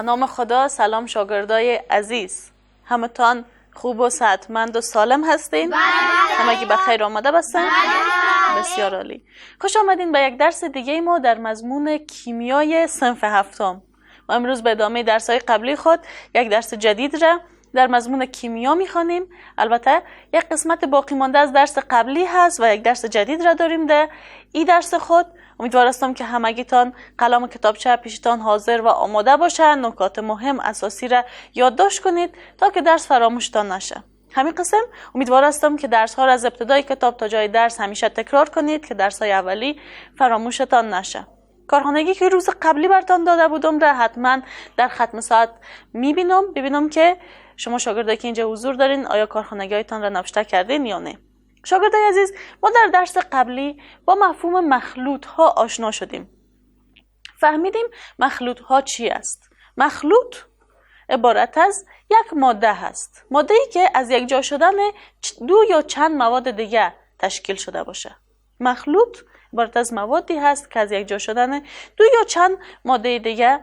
به نام خدا. سلام شاگردای عزیز، همتان خوب و صحتمند و سالم هستین؟ همگی بخیر آمده بستن؟ بسیار عالی. خوش آمدین به یک درس دیگه ما در مضمون کیمیای صنف هفتم. ما امروز به ادامه درس‌های قبلی خود یک درس جدید را در مضمون کیمیا می‌خوانیم. البته یک قسمت باقی مانده از درس قبلی هست و یک درس جدید را داریم در این درس خود. امیدوار هستم که همگیتان قلم و کتابچه پیشتان حاضر و آماده باشه، نکات مهم اساسی را یادداشت کنید تا که درس فراموشتان نشه. همین قسم امیدوار هستم که درس ها را از ابتدای کتاب تا جای درس همیشه تکرار کنید که درس های اولی فراموشتان نشه. کارخانگی که روز قبلی براتون داده بودم را حتما در ختم ساعت ببینم که شما شاگردایی که اینجا حضور دارین آیا کارخانگی هایتان را نوشته کردین یا نه. شاگردای عزیز، ما در درس قبلی با مفهوم مخلوط ها آشنا شدیم. فهمیدیم مخلوط ها چی است؟ مخلوط عبارت از یک ماده هست، ماده ای که از یک جا شدن دو یا چند مواد دیگه تشکیل شده باشه. مخلوط عبارت از موادی هست که از یک جا شدن دو یا چند ماده دیگه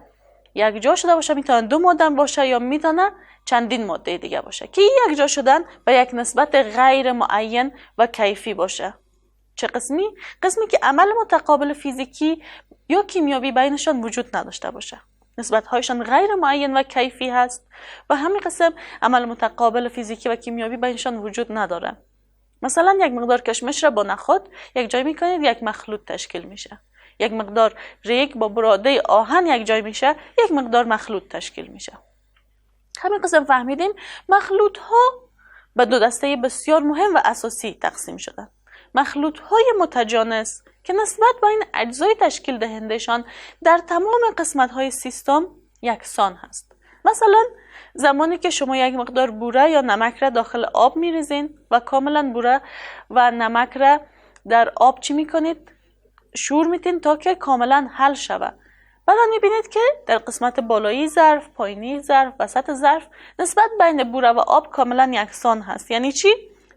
یک جا شده باشه. میتونه دو ماده باشه یا میتونه چندین ماده دیگه باشه که یک جا شدن به یک نسبت غیر معین و کیفی باشه. چه قسمی؟ قسمی که عمل متقابل فیزیکی یا کیمیایی بینشان وجود نداشته باشه. نسبت هایشان غیر معین و کیفی هست و همین قسم عمل متقابل فیزیکی و کیمیایی بینشان وجود نداره. مثلا یک مقدار کشمش را با نخود یک جای میکنید، یک مخلوط تشکیل میشه. یک مقدار ریگ با براده آهن یک جای میشه، یک مقدار مخلوط تشکیل میشه. همین قسم فهمیدیم مخلوط ها به دو دسته بسیار مهم و اساسی تقسیم شدن. مخلوط های متجانس که نسبت به این اجزای تشکیل دهندشان در تمام قسمت های سیستم یکسان هست. مثلا زمانی که شما یک مقدار بوره یا نمک را داخل آب میریزین و کاملا بوره و نمک را در آب چی میکنید؟ شور میتین تا که کاملا حل شود. بعد میبینید که در قسمت بالایی ظرف، پایینی ظرف، وسط ظرف نسبت بین بوره و آب کاملا یکسان هست. یعنی چی؟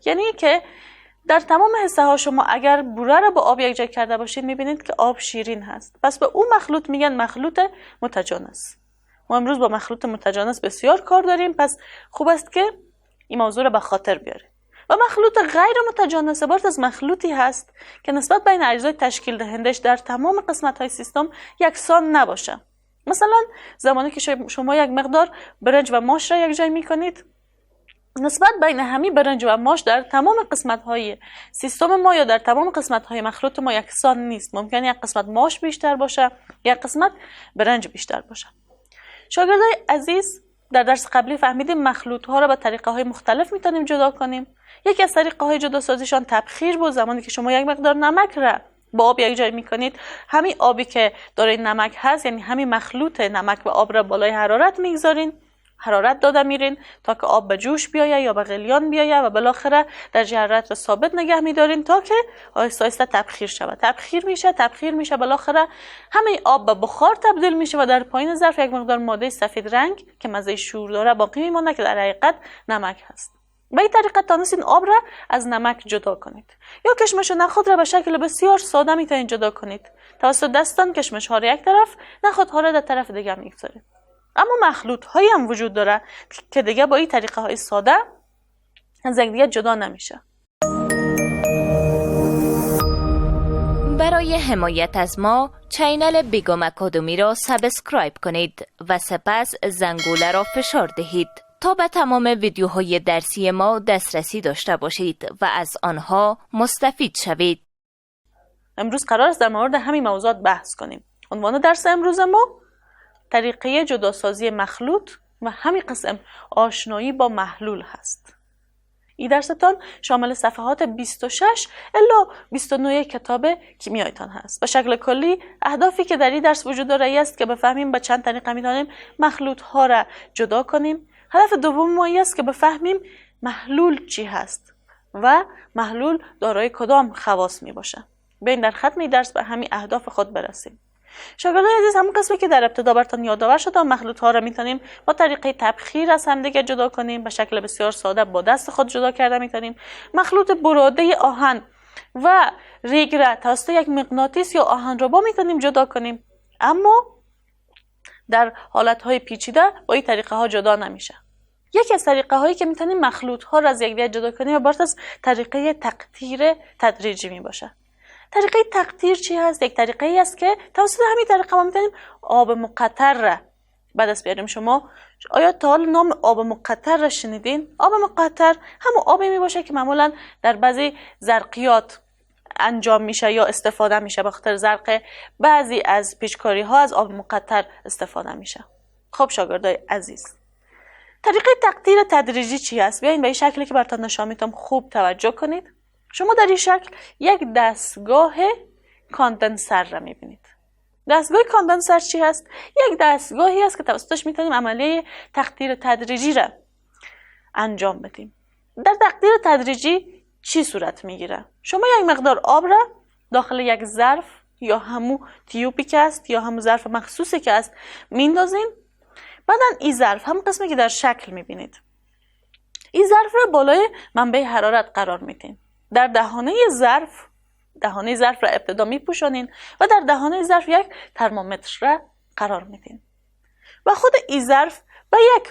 یعنی که در تمام حصه ها شما اگر بوره را با آب یک جای کرده باشید میبینید که آب شیرین هست. پس به اون مخلوط میگن مخلوط متجانس. ما امروز با مخلوط متجانس بسیار کار داریم، پس خوب است که این موضوع را به خاطر بیارید. و مخلوط غیر متجانس عبارت از مخلوطی هست که نسبت بین اجزای تشکیل دهندش در تمام قسمت های سیستم یکسان نباشه. مثلا زمانی که شما یک مقدار برنج و ماش را یک جای میکنید، نسبت بین همین برنج و ماش در تمام قسمت های سیستم ما یا در تمام قسمت های مخلوط ما یکسان نیست. ممکن یک قسمت ماش بیشتر باشه، یک قسمت برنج بیشتر باشه. شاگردای عزیز، در درس قبلی فهمیدیم مخلوط ها را به طریقه های مختلف میتونیم جدا کنیم. یکی از طریقه های جدا سازیشان تبخیر بود. زمانی که شما یک مقدار نمک را با آب یک جای میکنید، همین آبی که داره نمک هست، یعنی همین مخلوط نمک و آب را بالای حرارت میگذارین، حرارت داده میرین تا که آب به جوش بیایه یا به غلیان بیایه و بالاخره در حرارت ثابت نگه میدارین تا که آهسته آهسته تبخیر شود. تبخیر میشه بالاخره همه آب به بخار تبدیل میشه و در پایین ظرف یک مقدار ماده سفید رنگ که مزه شور داره باقی میمونه که در حقیقت نمک هست. به این طریقه تانستین آب را از نمک جدا کنید. یا کشمش و نخود را به شکل بسیار ساده میتونید جدا کنید. توسط دستان کشمش ها را یک طرف، نخود ها را در طرف دیگه میگذارید. اما مخلوط هایی هم وجود داره که دیگه با این طریقه های ساده از یکدیگر جدا نمیشه. برای حمایت از ما چینل بیگم اکادمی را سابسکرایب کنید و سپس زنگوله را فشار دهید تا به تمام ویدیوهای درسی ما دسترسی داشته باشید و از آنها مستفید شوید. امروز قرار است در مورد همین موضوعات بحث کنیم. عنوان درس امروز ما طریقه جداسازی مخلوط و همین قسم آشنایی با محلول هست. این درستان شامل صفحات 26 الی 29 کتاب کیمیایتان هست. به شکل کلی اهدافی که در این درس وجود داره است که بفهمیم به چند طریقه میتونیم مخلوط ها را جدا کنیم. هدف دوم ما است که بفهمیم محلول چی هست و محلول دارای کدام خواص می باشه. بین در ختم این درس به همین اهداف خود برسیم. شاگردان عزیز، همون قسمی که در ابتدا براتون یادآور شدم، مخلوط ها را میتونیم با طریقه تبخیر از همدیگه جدا کنیم. به شکل بسیار ساده با دست خود جدا کرده میتونیم. مخلوط براده آهن و ریگ را توسط یک مغناطیس یا آهنربا میتونیم جدا کنیم. اما در حالتهای پیچیده با این طریقه ها جدا نمیشه. یکی از طریقه هایی که میتونیم مخلوط ها را از یکدیگر جدا کنیم عبارت از طریقه تقطیر تدریجی می باشه. طریقه تقطیر چی هست؟ یک طریقه ای است که توسط همین طریقه ما میتونیم آب مقطر را به دست بیاریم. شما آیا تا حال نام آب مقطر را شنیدین؟ آب مقطر همون آبی می باشه که معمولا در بعضی زرقیات انجام میشه یا استفاده میشه. به خاطر زرق بعضی از پیچکاری ها از آب مقطر استفاده میشه. خب شاگردای عزیز، طریقه تقطیر تدریجی چی است؟ بیاین به این شکلی که براتون نشان میدم خوب توجه کنید. شما در این شکل یک دستگاه کاندنسر را میبینید. دستگاه کاندنسر چی هست؟ یک دستگاهی است که توسطش میتونیم عملیه تقطیر تدریجی را انجام بدیم. در تقطیر تدریجی چی صورت میگیره؟ شما یک مقدار آب را داخل یک ظرف یا همون تیوبی که است یا همون ظرف مخصوصی که است میندازین. بعدن این ظرف هم قسمی که در شکل میبینید، این ظرف را بالای منبع حرارت قرار میدین. در دهانه ظرف را ابتدا میپوشانین و در دهانه ظرف یک ترمومتر را قرار میدین و خود این ظرف به یک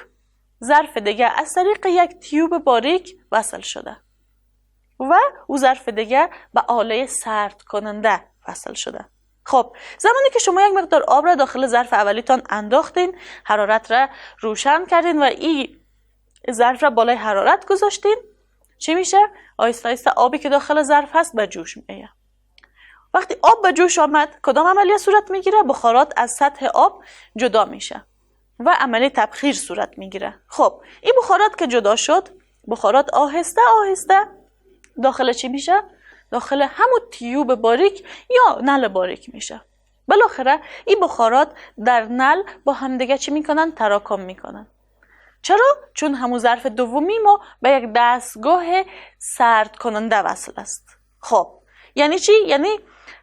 ظرف دیگه از طریق یک تیوب باریک وصل شده و او ظرف دیگه به آله سرد کننده وصل شده. خب زمانی که شما یک مقدار آب را داخل ظرف اولیتان انداختین، حرارت را روشن کردین و این ظرف را بالای حرارت گذاشتین، چی میشه؟ آهسته آهسته آبی که داخل ظرف هست به جوش میاد. وقتی آب به جوش آمد کدام عملیه صورت میگیره؟ بخارات از سطح آب جدا میشه و عملیه تبخیر صورت میگیره. خب این بخارات که جدا شد، بخارات آهسته آهسته داخل چی میشه؟ داخل همون تیوب باریک یا نل باریک میشه. بالاخره این بخارات در نل با همدیگه چی میکنن؟ تراکم میکنن. چرا؟ چون همون ظرف دومی ما به یک دستگاه سرد کننده وصل است. خب یعنی چی؟ یعنی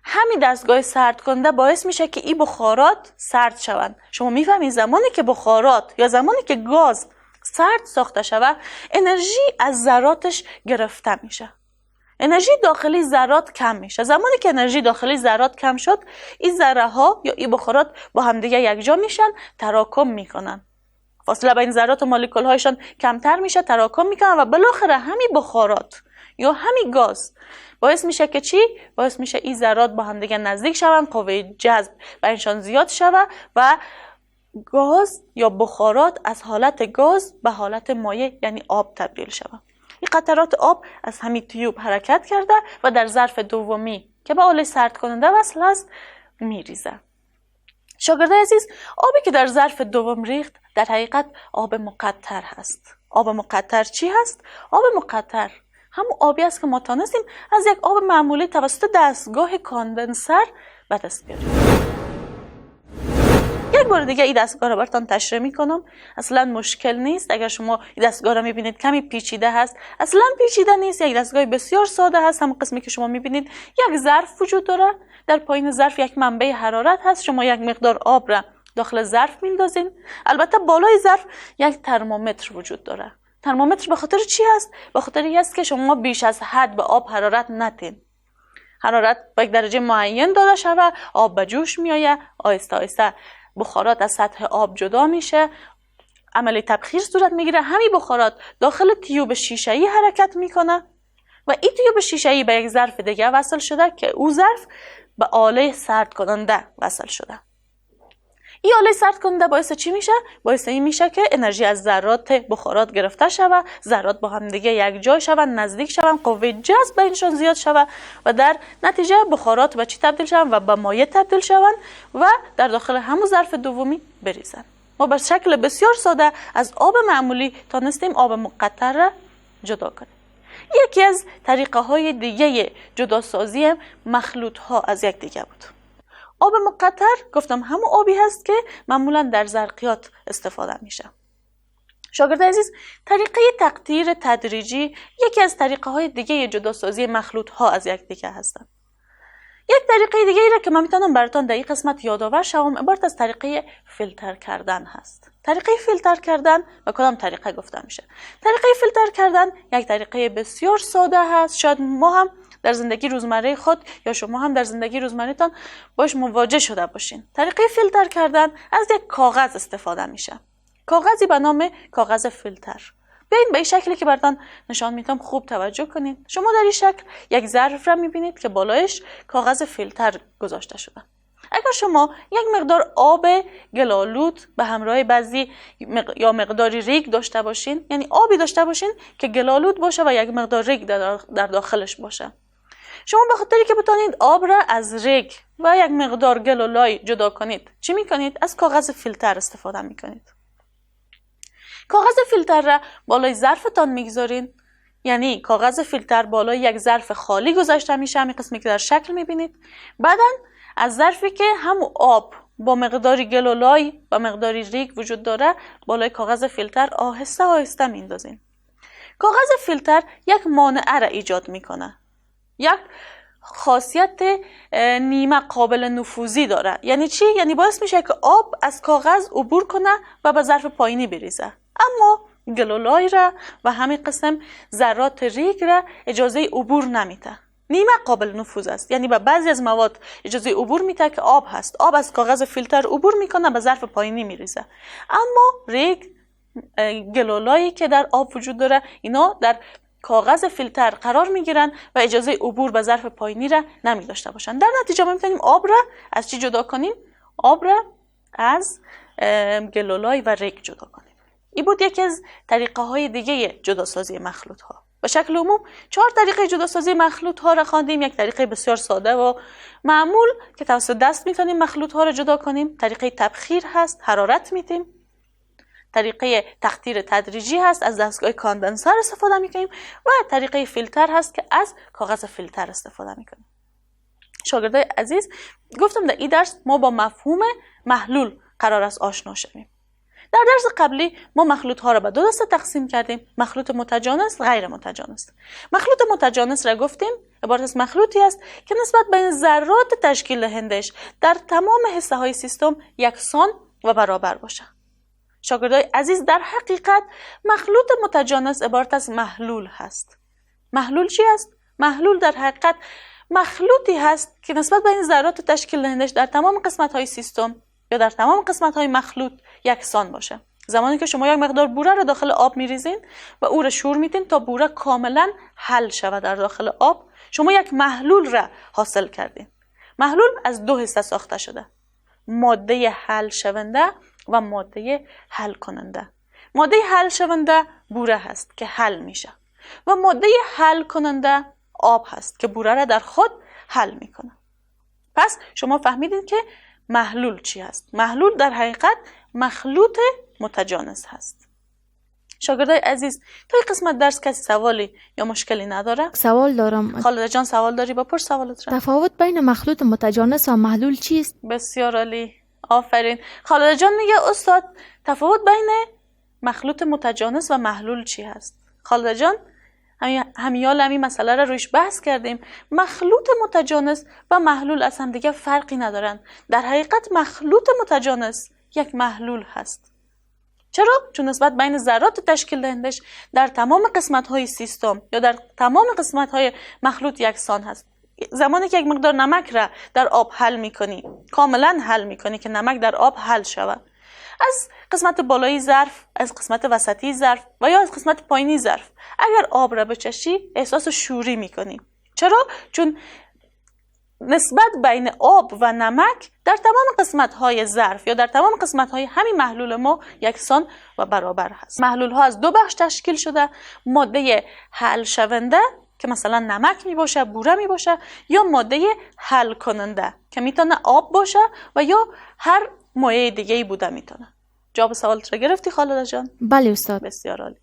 همین دستگاه سرد کننده باعث میشه که این بخارات سرد شوند. شما میفهمید زمانی که بخارات یا زمانی که گاز سرد ساخته شود، انرژی از ذراتش گرفته میشه. انرژی داخلی ذرات کم میشه. زمانی که انرژی داخلی ذرات کم شد، این ذره ها یا این بخارات با همدیگه یکجا میشن، تراکم میکنن. فاصله بین ذرات و مولکول هایشان کمتر میشه، تراکم میکنن و بالاخره همین بخارات یا همین گاز باعث میشه که چی؟ باعث میشه این ذرات با همدیگه نزدیک شون، قوه جذب بینشان زیاد شوه و گاز یا بخارات از حالت گاز به حالت مایع یعنی آب تبدیل شوه. این قطرات آب از همین تیوب حرکت کرده و در ظرف دومی که به آله سرد کننده وصل است میریزه. شاگردای عزیز، آبی که در ظرف دوم ریخت در حقیقت آب مقطر هست. آب مقطر چی هست؟ آب مقطر همون آبی است که ما تانستیم از یک آب معمولی توسط دستگاه کاندنسر به دست بیاریم. یک بار دیگه این دستگاه را براتون تشریح میکنم. اصلا مشکل نیست. اگر شما این دستگاه را میبینید کمی پیچیده هست، اصلا پیچیده نیست. یک دستگاه بسیار ساده هست. همون قسمی که شما میبینید یک ظرف وجود داره. در پایین ظرف یک منبع حرارت هست. شما یک مقدار آب را داخل ظرف میندازین. البته بالای ظرف یک ترمومتر وجود داره. ترمومتر به خاطر چی هست؟ به خاطر این است که شما بیش از حد به آب حرارت ندین. حرارت به یک درجه معین داده شده، آب به جوش میآید، آهسته آهسته بخارات از سطح آب جدا میشه، عملیه تبخیر صورت میگیره. همین بخارات داخل تیوب شیشه‌ای حرکت میکنه و این تیوب شیشه‌ای به یک ظرف دیگه وصل شده که او ظرف به آله سرد کننده وصل شده. این آله سرد کننده باعث چی میشه؟ باعث این میشه که انرژی از ذرات بخارات گرفته شود، ذرات با هم دیگه یک جای شوند، نزدیک شوند، قوه جذب بینشان زیاد شود و در نتیجه بخارات به چی تبدیل شوند و به مایع تبدیل شوند و در داخل همون ظرف دومی بریزن. ما به شکل بسیار ساده از آب معمولی تانستیم آب مقطر را جدا کنیم. یکی از طریقه های دیگه جداسازی مخلوط ها از یک دیگه بود. آب مقطر گفتم همون آبی هست که معمولا در زرقیات استفاده میشه. شاگرد عزیز، طریقه تقطیر تدریجی یکی از طریقه های دیگه جداسازی مخلوط ها از یک دیگه هستند. یک طریقه دیگه ای را که من میتونم براتون در این قسمت یادآور شوم عبارت از طریقه فیلتر کردن هست. طریقه فیلتر کردن و کدام طریقه گفته میشه؟ طریقه فیلتر کردن یک طریقه بسیار ساده هست. شاید ما هم در زندگی روزمره خود یا شما هم در زندگی روزمره‌تان باش مواجه شده باشین. طریقه فیلتر کردن از یک کاغذ استفاده میشه. کاغذی به نام کاغذ فیلتر. بیاین به این شکلی که براتون نشان میدم خوب توجه کنید. شما در این شکل یک ظرف را میبینید که بالایش کاغذ فیلتر گذاشته شده. اگر شما یک مقدار آب گل‌آلود به همراه بعضی یا مقداری ریگ داشته باشین، یعنی آبی داشته باشین که گل‌آلود باشه و یک مقدار ریگ در داخلش باشه، شما به خاطری که بتونید آب را از ریگ و یک مقدار گل و لای جدا کنید، چی میکنید؟ از کاغذ فیلتر استفاده میکنید. کاغذ فیلتر را بالای ظرفتان میگذارین، یعنی کاغذ فیلتر بالای یک ظرف خالی گذاشته میشه، همین قسمی که در شکل میبینید. بعداً از ظرفی که همون آب با مقداری گل و لای و مقداری ریگ وجود داره بالای کاغذ فیلتر آهسته آهسته میندازین. کاغذ فیلتر یک مانع را ایجاد میکنه، یک خاصیت نیمه قابل نفوذی داره. یعنی چی؟ یعنی باعث میشه که آب از کاغذ عبور کنه و به ظرف پایینی بریزه، اما گل و لای را و همین قسم ذرات ریگ را اجازه عبور نمیده. نیمه قابل نفوذ است، یعنی به بعضی از مواد اجازه عبور میده که آب هست، آب از کاغذ فیلتر عبور میکنه به ظرف پایینی میریزه، اما ریگ، گل و لایی که در آب وجود داره اینا در کاغذ فیلتر قرار میگیرن و اجازه عبور به ظرف پایینی را نمی داشته باشن. در نتیجه ما میتونیم آب را از چی جدا کنیم؟ آب را از گل و لای و ریگ جدا کنیم. این بود یکی از طریقه های دیگه جداسازی مخلوط ها. به شکل عموم 4 طریقه جداسازی مخلوط ها را خواندیم. یک طریقه بسیار ساده و معمول که توسط دست میتونیم مخلوط ها را جدا کنیم. طریقه تبخیر هست، حرارت میدیم. طریقه تقطیر تدریجی هست، از دستگاه کاندنسر استفاده میکنیم. و طریقه فیلتر هست که از کاغذ فیلتر استفاده میکنیم. شاگردای عزیز، گفتم در این درس ما با مفهوم محلول قرار است آشنا شویم. در درس قبلی ما مخلوط ها را به 2 دسته تقسیم کردیم: مخلوط متجانس، غیر متجانس. مخلوط متجانس را گفتیم عبارت از مخلوطی است که نسبت بین ذرات تشکیل دهندش در تمام حصه های سیستم یکسان و برابر باشه. شاگردای عزیز، در حقیقت مخلوط متجانس عبارت از محلول هست. محلول چی است؟ محلول در حقیقت مخلوطی هست که نسبت بین ذرات تشکیل دهندش در تمام قسمت های سیستم یا در تمام قسمت های مخلوط یکسان باشه. زمانی که شما یک مقدار بوره را داخل آب میریزین و او را شور میدین تا بوره کاملا حل شود در داخل آب، شما یک محلول را حاصل کردین. محلول از 2 حصه ساخته شده: ماده حل شونده و ماده حل کننده. ماده حل شونده بوره هست که حل میشه و ماده حل کننده آب هست که بوره را در خود حل میکنه. پس شما فهمیدین که محلول چی هست؟ محلول در حقیقت مخلوط متجانس هست. شاگردای عزیز، تا این قسمت درس کسی سوالی یا مشکلی نداره؟ سوال دارم. خالده جان سوال داری؟ بپرس سوالت را. تفاوت بین مخلوط متجانس و محلول چیست؟ بسیار عالی، آفرین. خالده جان میگه استاد تفاوت بین مخلوط متجانس و محلول چی هست؟ خالده جان همین مسئله را رویش بحث کردیم. مخلوط متجانس و محلول از هم دیگه فرقی ندارن. در حقیقت مخلوط متجانس یک محلول هست. چرا؟ چون نسبت بین ذرات تشکیل دهندش در تمام قسمت‌های سیستم یا در تمام قسمت‌های مخلوط یکسان هست. زمانی که یک مقدار نمک را در آب حل می‌کنی، کاملا حل می‌کنی که نمک در آب حل شود، از قسمت بالایی ظرف، از قسمت وسطی ظرف و یا از قسمت پایینی ظرف اگر آب را بچشی احساس شوری می‌کنی. چرا؟ چون نسبت بین آب و نمک در تمام قسمت‌های ظرف یا در تمام قسمت‌های همین محلول ما یکسان و برابر هست. محلول‌ها از 2 بخش تشکیل شده: ماده حل شونده که مثلا نمک می باشه، بوره می باشه، یا ماده حل کننده که میتونه آب باشه و یا هر مایع دیگه‌ای بوده میتونه. جواب سوالت را گرفتی خالده جان؟ بله استاد. بسیار عالی.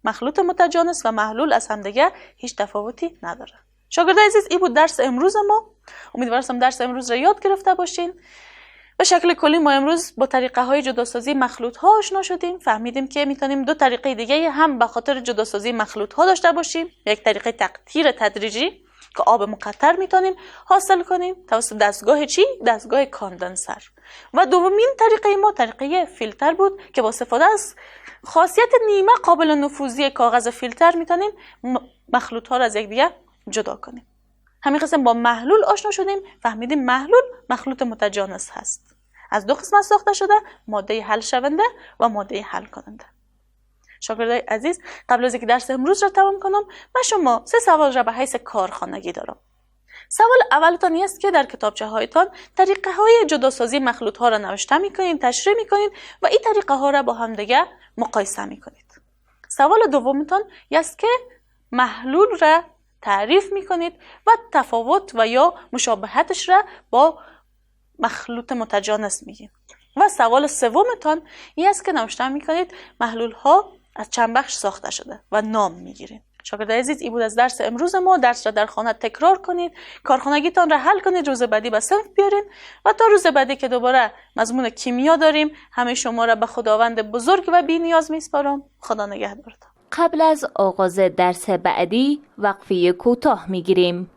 مخلوط متجانس و محلول از هم دیگه هیچ تفاوتی نداره. شاگردای عزیز، این بود درس امروز ما. امیدوارم درس امروز را یاد گرفته باشین. به شکل کلی ما امروز با طریقه های جداسازی مخلوط ها آشنا شدیم. فهمیدیم که میتونیم 2 طریقه دیگه هم به خاطر جداسازی مخلوط ها داشته باشیم. یک طریقه تقطیر تدریجی که آب مقطر میتونیم حاصل کنیم توسط دستگاه چی؟ دستگاه کاندنسر. و دومین طریقه ما طریقه فیلتر بود که با استفاده از خاصیت نیمه قابل نفوذی کاغذ فیلتر میتونیم مخلوط ها را از یکدیگر جدا کنیم. همین قسم با محلول آشنا شدیم، فهمیدیم محلول مخلوط متجانس هست. از دو قسمت ساخته شده، ماده حل شونده و ماده حل کننده. شاگردای عزیز، قبل از اینکه درس امروز را تمام کنم، من شما 3 سوال را به حیث کارخانگی دارم. سوال اولتان است که در کتابچه هایتان طریقه های جداسازی مخلوط ها را نوشته میکنید، تشریح میکنید و این طریقه ها را با هم دیگه مقایسه میکنید. سوال دومتان است که محلول را تعریف میکنید و تفاوت و یا مشابهتش را با مخلوط متجانس میگید. و سوال سومتان است که نوشته میکنید محلول ها از چند بخش ساخته شده و نام میگیرید. شاگردای عزیز، این بود از درس امروز ما. درس را در خانه تکرار کنید، کارخانگیتان را حل کنید، روز بعدی به صنف بیارین و تا روز بعدی که دوباره مضمون کیمیا داریم، همه شما را به خداوند بزرگ و بی نیاز میسپارم. خدا نگهدارتان. قبل از آغاز درس بعدی وقفه کوتاه میگیریم.